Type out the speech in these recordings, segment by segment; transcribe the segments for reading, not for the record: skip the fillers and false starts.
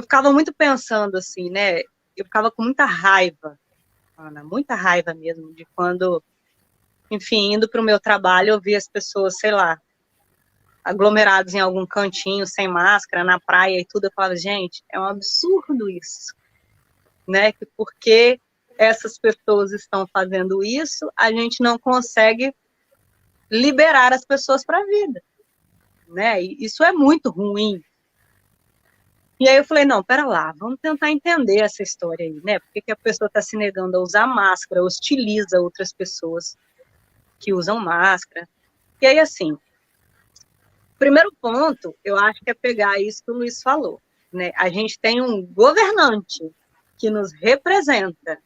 ficava muito pensando assim, né? Eu ficava com muita raiva, Ana, muita raiva mesmo, de quando, enfim, indo para o meu trabalho, eu via as pessoas, sei lá, aglomerados em algum cantinho, sem máscara, na praia e tudo. Eu falava, gente, é um absurdo isso, né? Porque essas pessoas estão fazendo isso, a gente não consegue liberar as pessoas para a vida, né? E isso é muito ruim. E aí eu falei, não, pera lá, vamos tentar entender essa história aí, né? Por que a pessoa está se negando a usar máscara, hostiliza outras pessoas que usam máscara. E aí, assim, primeiro ponto, eu acho que é pegar isso que o Luiz falou, né? A gente tem um governante que nos representa,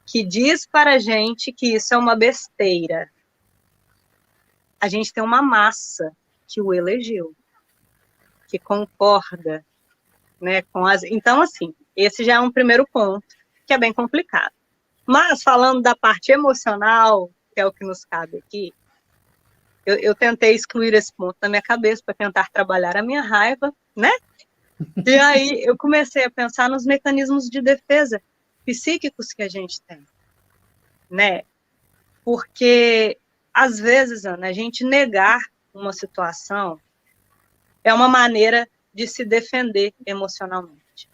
que diz para a gente que isso é uma besteira. A gente tem uma massa que o elegeu, que concorda, né, com as... Então, assim, esse já é um primeiro ponto, que é bem complicado. Mas, falando da parte emocional, que é o que nos cabe aqui, eu tentei excluir esse ponto da minha cabeça para tentar trabalhar a minha raiva, né? E aí eu comecei a pensar nos mecanismos de defesa psíquicos que a gente tem, né? Porque, às vezes, Ana, a gente negar uma situação é uma maneira de se defender emocionalmente,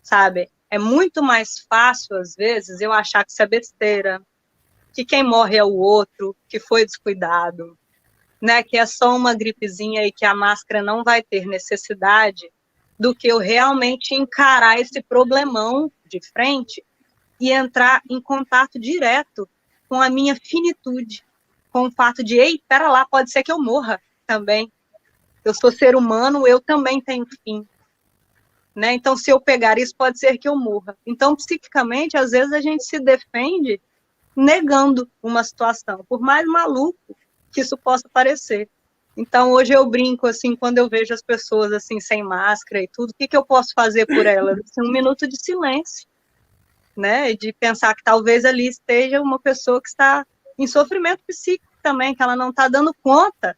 sabe? É muito mais fácil, às vezes, eu achar que isso é besteira, que quem morre é o outro, que foi descuidado, né? Que é só uma gripezinha e que a máscara não vai ter necessidade, do que eu realmente encarar esse problemão de frente e entrar em contato direto com a minha finitude, com o fato de, ei, pera lá, pode ser que eu morra também. Eu sou ser humano, eu também tenho fim. Né? Então, se eu pegar isso, pode ser que eu morra. Então, psiquicamente, às vezes a gente se defende negando uma situação, por mais maluco que isso possa parecer. Então, hoje eu brinco, assim, quando eu vejo as pessoas, assim, sem máscara e tudo, o que eu posso fazer por elas? Assim, um minuto de silêncio, né? De pensar que talvez ali esteja uma pessoa que está em sofrimento psíquico também, que ela não está dando conta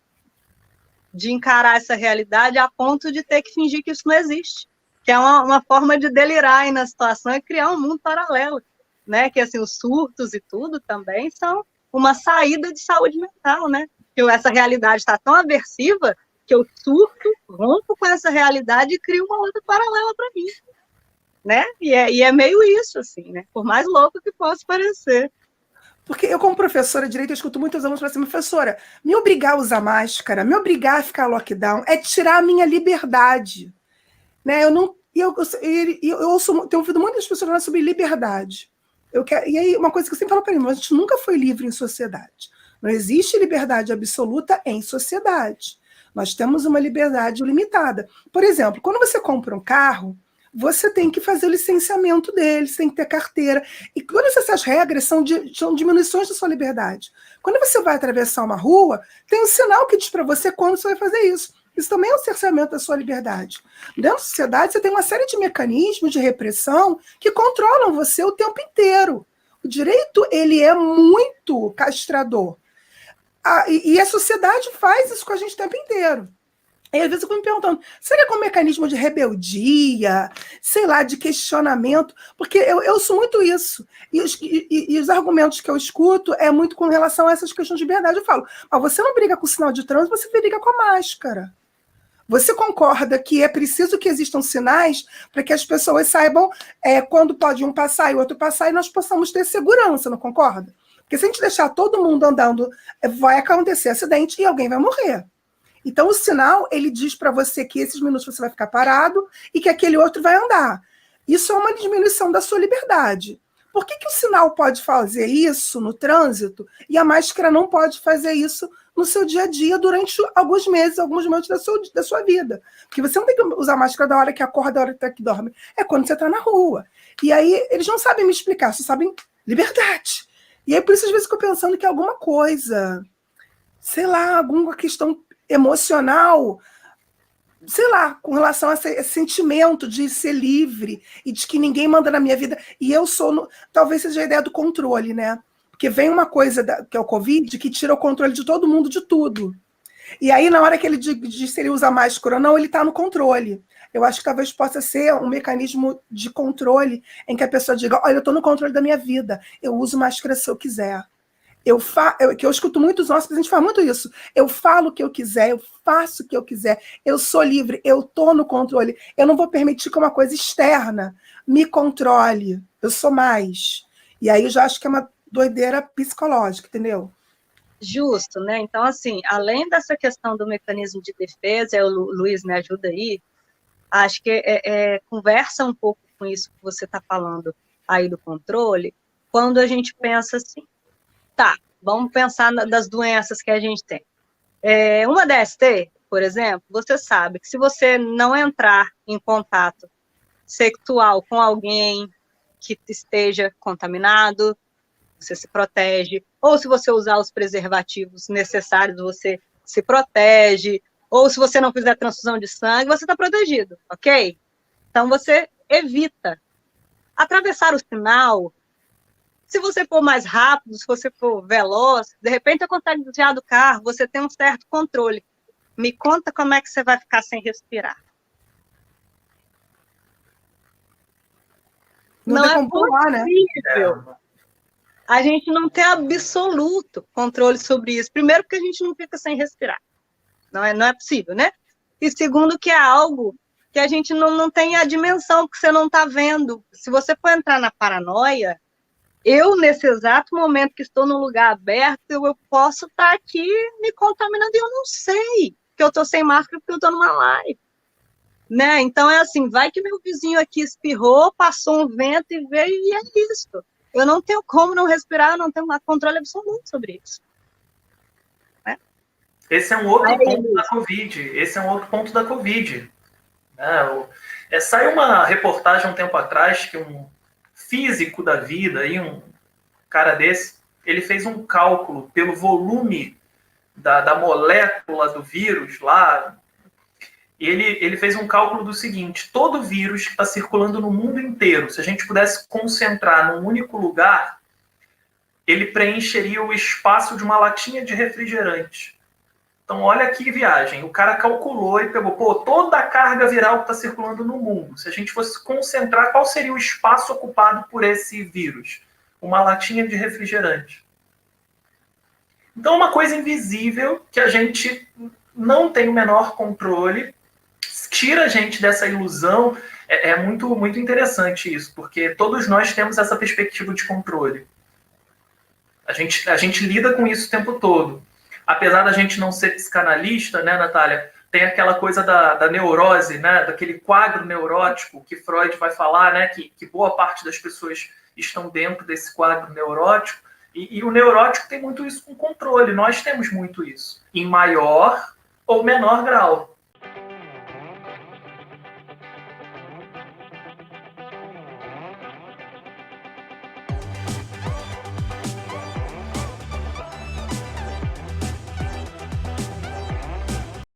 de encarar essa realidade a ponto de ter que fingir que isso não existe. Que é uma forma de delirar aí na situação e criar um mundo paralelo, né? Que, assim, os surtos e tudo também são uma saída de saúde mental, né? Que essa realidade está tão aversiva que eu surto, rompo com essa realidade e crio uma outra paralela para mim, né? E é meio isso, assim, né? Por mais louco que possa parecer. Porque eu, como professora de direito, eu escuto muitos alunos falando assim, professora, me obrigar a usar máscara, me obrigar a ficar lockdown, é tirar a minha liberdade. Né? Eu ouço, tenho ouvido muitas pessoas falando sobre liberdade. E aí, uma coisa que eu sempre falo para mim, a gente nunca foi livre em sociedade. Não existe liberdade absoluta em sociedade. Nós temos uma liberdade limitada. Por exemplo, quando você compra um carro, você tem que fazer o licenciamento dele, você tem que ter carteira. E todas essas regras são diminuições da sua liberdade. Quando você vai atravessar uma rua, tem um sinal que diz para você quando você vai fazer isso. Isso também é um cerceamento da sua liberdade. Dentro da sociedade, você tem uma série de mecanismos de repressão que controlam você o tempo inteiro. O direito, ele é muito castrador. E a sociedade faz isso com a gente o tempo inteiro. E às vezes eu fico me perguntando, será que é um mecanismo de rebeldia, sei lá, de questionamento? Porque eu sou muito isso. E os argumentos que eu escuto é muito com relação a essas questões de liberdade. Eu falo, mas você não briga com o sinal de trânsito, você briga com a máscara. Você concorda que é preciso que existam sinais para que as pessoas saibam quando pode um passar e o outro passar e nós possamos ter segurança, não concorda? Porque se a gente deixar todo mundo andando, vai acontecer acidente e alguém vai morrer. Então, o sinal, ele diz para você que esses minutos você vai ficar parado e que aquele outro vai andar. Isso é uma diminuição da sua liberdade. Por que o sinal pode fazer isso no trânsito e a máscara não pode fazer isso no seu dia a dia durante alguns meses, alguns momentos da sua vida? Porque você não tem que usar máscara da hora que acorda, da hora que dorme. É quando você está na rua. E aí, eles não sabem me explicar, só sabem liberdade. E aí, por isso, às vezes, eu fico pensando que é alguma coisa, sei lá, alguma questão emocional, sei lá, com relação a esse sentimento de ser livre e de que ninguém manda na minha vida. E eu sou, talvez seja a ideia do controle, né? Porque vem uma coisa, que é o Covid, que tira o controle de todo mundo, de tudo. E aí, na hora que ele diz se ele usa máscara ou não, ele está no controle. Eu acho que talvez possa ser um mecanismo de controle em que a pessoa diga, olha, eu estou no controle da minha vida, eu uso máscara se eu quiser. Que eu escuto muitos nossos pacientes falam muito isso. Eu falo o que eu quiser, eu faço o que eu quiser, eu sou livre, eu estou no controle. Eu não vou permitir que uma coisa externa me controle. Eu sou mais. E aí eu já acho que é uma doideira psicológica, entendeu? Justo, né? Então, assim, além dessa questão do mecanismo de defesa, o Luiz me ajuda aí, acho que conversa um pouco com isso que você está falando aí do controle, quando a gente pensa assim, tá, vamos pensar das doenças que a gente tem. Uma DST, por exemplo, você sabe que se você não entrar em contato sexual com alguém que esteja contaminado, você se protege, ou se você usar os preservativos necessários, você se protege, ou se você não fizer transfusão de sangue, você está protegido, ok? Então, você evita atravessar o sinal. Se você for mais rápido, se você for veloz, de repente você consegue desviar do carro, você tem um certo controle. Me conta como é que você vai ficar sem respirar. Não é possível. Né? A gente não tem absoluto controle sobre isso. Primeiro, porque a gente não fica sem respirar. Não é possível, né? E segundo, que é algo que a gente não tem a dimensão, que você não está vendo. Se você for entrar na paranoia, eu, nesse exato momento que estou num lugar aberto, eu posso estar aqui me contaminando e eu não sei que eu estou sem máscara porque eu estou numa live. Né? Então, é assim, vai que meu vizinho aqui espirrou, passou um vento e veio, e é isso. Eu não tenho como não respirar, eu não tenho controle absoluto sobre isso. Né? Esse é um outro ponto da Covid. Esse é um outro ponto da Covid. Saiu uma reportagem um tempo atrás que um físico da vida, aí, um cara desse, ele fez um cálculo pelo volume da molécula do vírus lá. E ele fez um cálculo do seguinte: todo vírus que está circulando no mundo inteiro, se a gente pudesse concentrar num único lugar, ele preencheria o espaço de uma latinha de refrigerante. Então, olha que viagem. O cara calculou e pegou, toda a carga viral que está circulando no mundo, se a gente fosse concentrar, qual seria o espaço ocupado por esse vírus? Uma latinha de refrigerante. Então, é uma coisa invisível que a gente não tem o menor controle, tira a gente dessa ilusão. É muito, muito interessante isso, porque todos nós temos essa perspectiva de controle. A gente lida com isso o tempo todo. Apesar da gente não ser psicanalista, né, Natália, tem aquela coisa da neurose, né, daquele quadro neurótico que Freud vai falar, né, que boa parte das pessoas estão dentro desse quadro neurótico, e o neurótico tem muito isso com controle. Nós temos muito isso, em maior ou menor grau.